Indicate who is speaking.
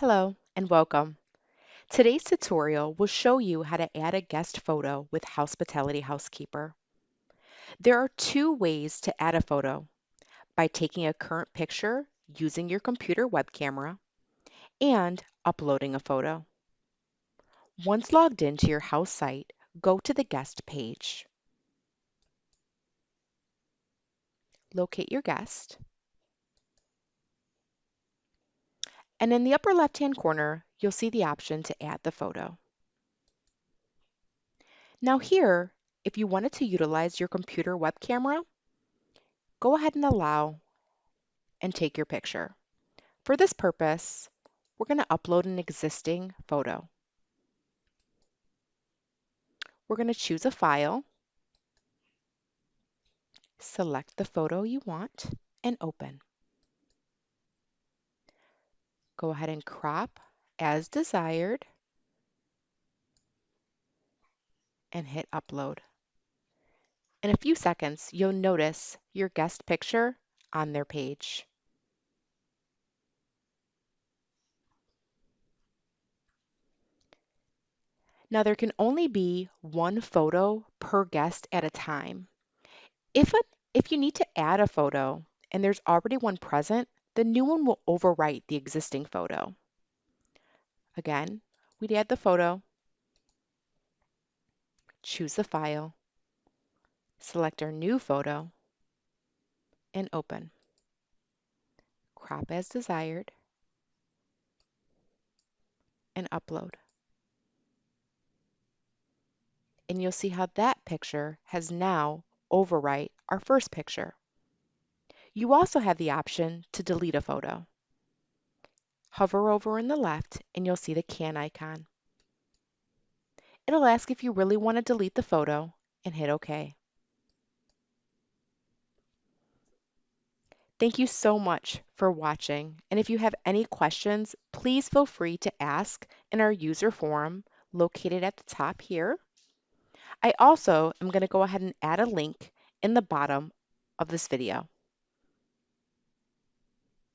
Speaker 1: Hello and welcome. Today's tutorial will show you how to add a guest photo with Hospitality Housekeeper. There are two ways to add a photo: by taking a current picture using your computer web camera and uploading a photo. Once logged into your house site, go to the guest page. Locate your guest, and in the upper left-hand corner, you'll see the option to add the photo. Now here, if you wanted to utilize your computer web camera, go ahead and allow and take your picture. For this purpose, we're going to upload an existing photo. We're going to choose a file, select the photo you want, and open. Go ahead and crop as desired and hit upload. In a few seconds, you'll notice your guest picture on their page. Now there can only be one photo per guest at a time. If, if you need to add a photo and there's already one present, the new one will overwrite the existing photo. Again, we'd add the photo, choose the file, select our new photo, and open. Crop as desired, and upload. And you'll see how that picture has now overwrite our first picture. You also have the option to delete a photo. Hover over in the left and you'll see the can icon. It'll ask if you really want to delete the photo and hit OK. Thank you so much for watching, and if you have any questions, please feel free to ask in our user forum located at the top here. I also am going to go ahead and add a link in the bottom of this video.